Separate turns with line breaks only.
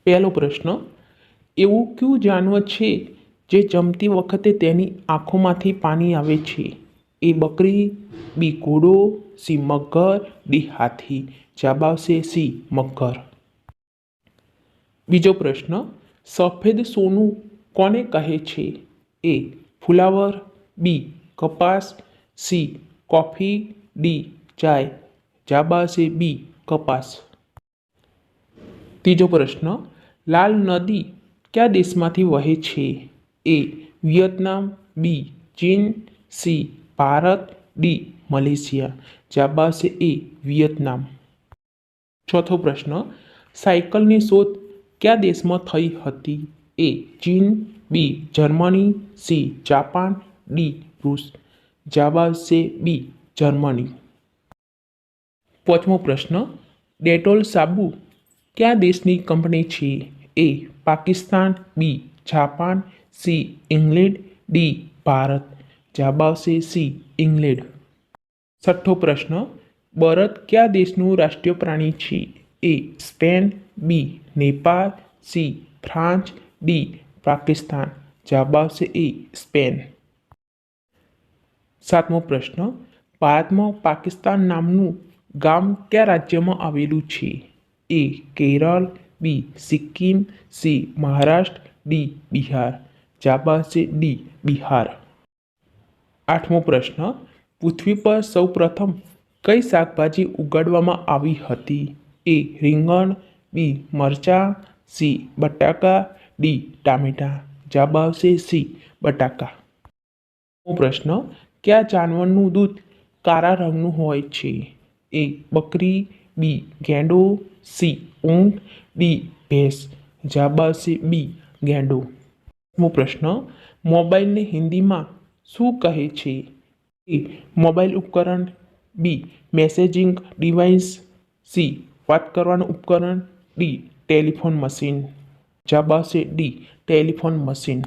પહેલો પ્રશ્ન, એવું કયું જાનવર છે જે જમતી વખતે તેની આંખોમાંથી પાણી આવે છે? એ બકરી, બી ઘોડો, સી મગર, ડી હાથી. જવાબ આવશે સી મગર. બીજો પ્રશ્ન, સફેદ સોનું કોને કહે છે? એ ફુલાવર, બી કપાસ, સી કોફી, ડી ચાય. જવાબ આવશે બી કપાસ. ત્રીજો પ્રશ્ન, લાલ નદી કયા દેશમાંથી વહે છે? એ વિયેતનામ, બી ચીન, સી ભારત, ડી મલેશિયા. જવાબ આવશે એ વિયેતનામ. ચોથો પ્રશ્ન, સાયકલની શોધ કયા દેશમાં થઈ હતી? એ ચીન, B Germany, C Japan, D રૂસ. જવાબ આવશે બી જર્મની. પાંચમો પ્રશ્ન, ડેટોલ સાબુ કયા દેશની કંપની છે? A Pakistan, B Japan, C England, D Bharat. જવાબ આવશે સી ઇંગ્લેન્ડ. છઠ્ઠો પ્રશ્ન, બળદ કયા દેશનું રાષ્ટ્રીય પ્રાણી છે? A Spain, B Nepal, C France, D Pakistan. જવાબ આવશે એ સ્પેન. સાતમો પ્રશ્ન, ભારતમાં પાકિસ્તાન નામનું ગામ કયા રાજ્યમાં આવેલું છે? એ કેરળ, બી સિક્કિમ, સી મહારાષ્ટ્ર, ડી બિહાર. જવાબ આવશે ડી બિહાર. આઠમો પ્રશ્ન, પૃથ્વી પર સૌપ્રથમ કઈ શાકભાજી ઉગાડવામાં આવી હતી? એ રીંગણ, બી મરચાં, સી બટાકા, ડી ટામેટા. જવાબ આવશે સી બટાકા. પ્રશ્ન, કયા જાનવરનું દૂધ કાળા રંગનું હોય છે? એ બકરી, બી ગેંડો, સી ઊંટ, ડી ભેંસ. જવાબ આવશે બી ગેંડો. પ્રશ્ન, મોબાઈલને હિન્દીમાં શું કહે છે? એ મોબાઈલ ઉપકરણ, બી મેસેજિંગ ડિવાઇસ, સી વાત કરવાનું ઉપકરણ, ડી ટેલિફોન મશીન. જવાબ આવશે ડી ટેલિફોન મશીન.